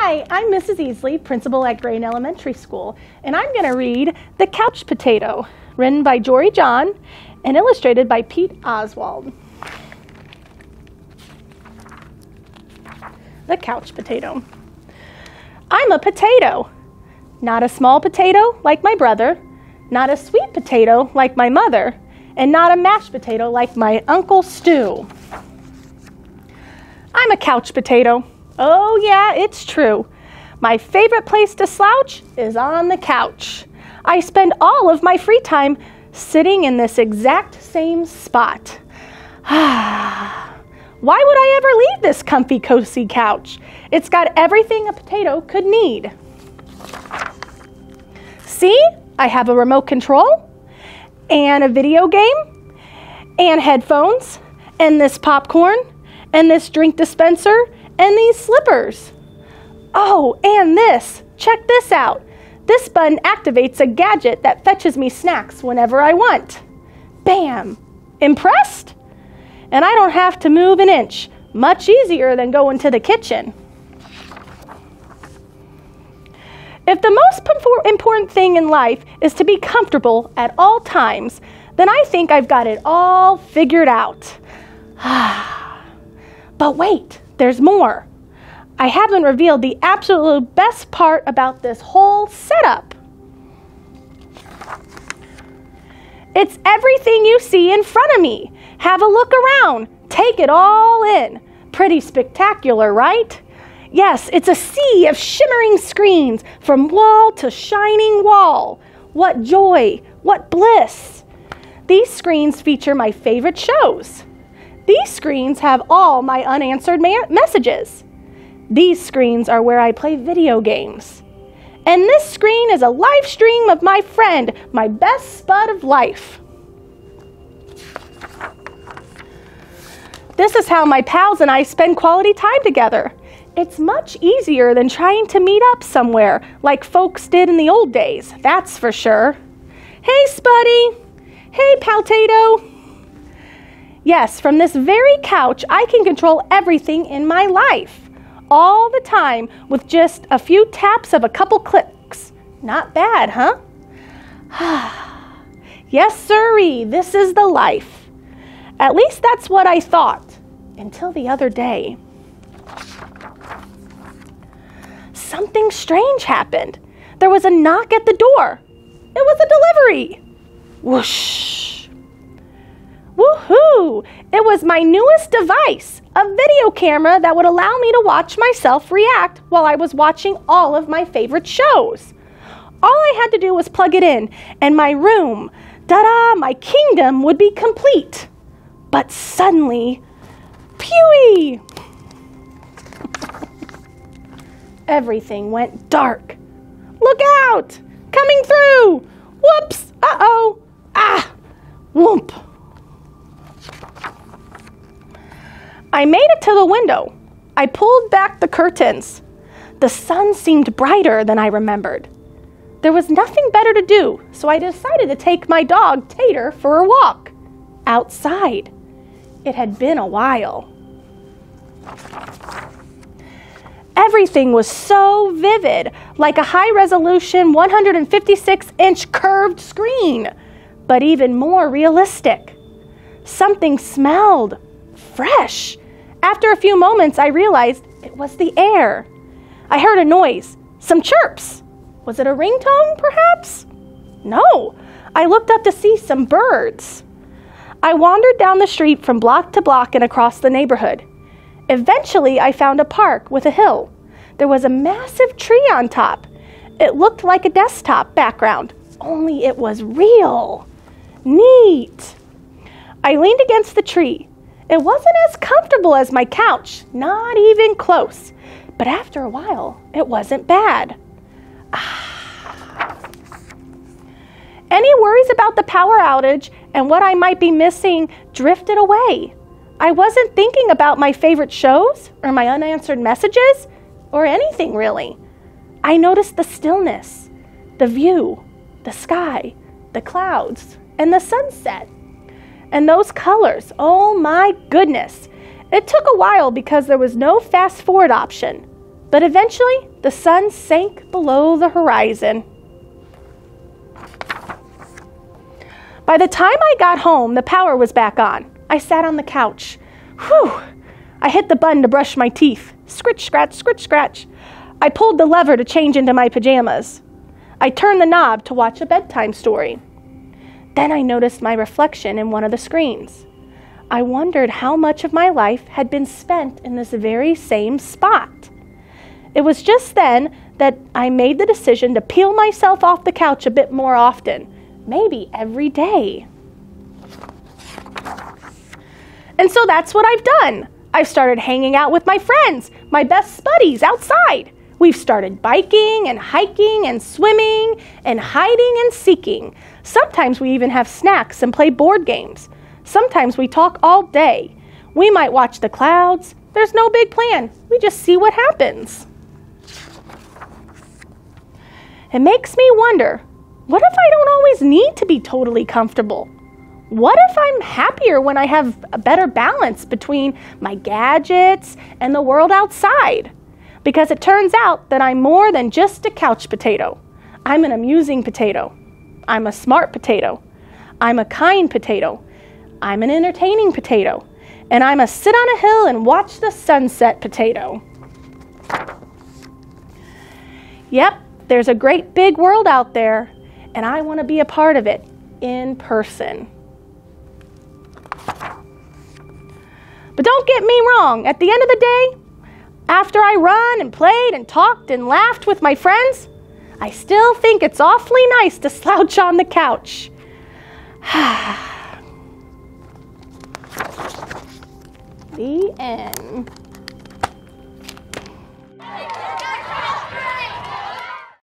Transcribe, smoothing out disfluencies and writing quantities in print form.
Hi, I'm Mrs. Easley, principal at Graden Elementary School, and I'm going to read The Couch Potato, written by Jory John and illustrated by Pete Oswald. The Couch Potato. I'm a potato. Not a small potato like my brother, not a sweet potato like my mother, and not a mashed potato like my Uncle Stu. I'm a couch potato. Oh yeah, it's true. My favorite place to slouch is on the couch. I spend all of my free time sitting in this exact same spot. Why would I ever leave this comfy, cozy couch? It's got everything a potato could need. See, I have a remote control, and a video game, and headphones, and this popcorn, and this drink dispenser, and these slippers. Oh, and this. Check this out. This button activates a gadget that fetches me snacks whenever I want. Bam! Impressed? And I don't have to move an inch. Much easier than going to the kitchen. If the most important thing in life is to be comfortable at all times, then I think I've got it all figured out. But wait, there's more. I haven't revealed the absolute best part about this whole setup. It's everything you see in front of me. Have a look around. Take it all in. Pretty spectacular, right? Yes, it's a sea of shimmering screens from wall to shining wall. What joy, what bliss. These screens feature my favorite shows. These screens have all my unanswered messages. These screens are where I play video games. And this screen is a live stream of my friend, my best spud of life. This is how my pals and I spend quality time together. It's much easier than trying to meet up somewhere like folks did in the old days, that's for sure. Hey, Spuddy. Hey, Paltato. Yes, from this very couch, I can control everything in my life. All the time with just a few taps of a couple clicks. Not bad, huh? Yes, sirree, this is the life. At least that's what I thought, until the other day. Something strange happened. There was a knock at the door. It was a delivery. Whoosh. Woohoo! It was my newest device, a video camera that would allow me to watch myself react while I was watching all of my favorite shows. All I had to do was plug it in, and my room, ta-da, my kingdom would be complete. But suddenly, pew! Everything went dark. Look out! Coming through! Whoops! Uh-oh! Ah! Whoomp! I made it to the window. I pulled back the curtains. The sun seemed brighter than I remembered. There was nothing better to do, so I decided to take my dog, Tater, for a walk. Outside. It had been a while. Everything was so vivid, like a high-resolution 156-inch curved screen, but even more realistic. Something smelled fresh. After a few moments, I realized it was the air. I heard a noise, some chirps. Was it a ringtone, perhaps? No. I looked up to see some birds. I wandered down the street from block to block and across the neighborhood. Eventually, I found a park with a hill. There was a massive tree on top. It looked like a desktop background, only it was real. Neat. I leaned against the tree. It wasn't as comfortable as my couch, not even close. But after a while, it wasn't bad. Any worries about the power outage and what I might be missing drifted away. I wasn't thinking about my favorite shows or my unanswered messages or anything really. I noticed the stillness, the view, the sky, the clouds, and the sunset. And those colors, oh my goodness. It took a while because there was no fast forward option. But eventually, the sun sank below the horizon. By the time I got home, the power was back on. I sat on the couch. Whew! I hit the button to brush my teeth. Scritch, scratch, scritch, scratch. I pulled the lever to change into my pajamas. I turned the knob to watch a bedtime story. Then I noticed my reflection in one of the screens. I wondered how much of my life had been spent in this very same spot. It was just then that I made the decision to peel myself off the couch a bit more often, maybe every day. And so that's what I've done. I've started hanging out with my friends, my best buddies outside. We've started biking and hiking and swimming and hiding and seeking. Sometimes we even have snacks and play board games. Sometimes we talk all day. We might watch the clouds. There's no big plan. We just see what happens. It makes me wonder, what if I don't always need to be totally comfortable? What if I'm happier when I have a better balance between my gadgets and the world outside? Because it turns out that I'm more than just a couch potato. I'm an amusing potato. I'm a smart potato. I'm a kind potato. I'm an entertaining potato. And I'm a sit on a hill and watch the sunset potato. Yep, there's a great big world out there, and I want to be a part of it in person. But don't get me wrong, at the end of the day, after I run and played and talked and laughed with my friends, I still think it's awfully nice to slouch on the couch. The end.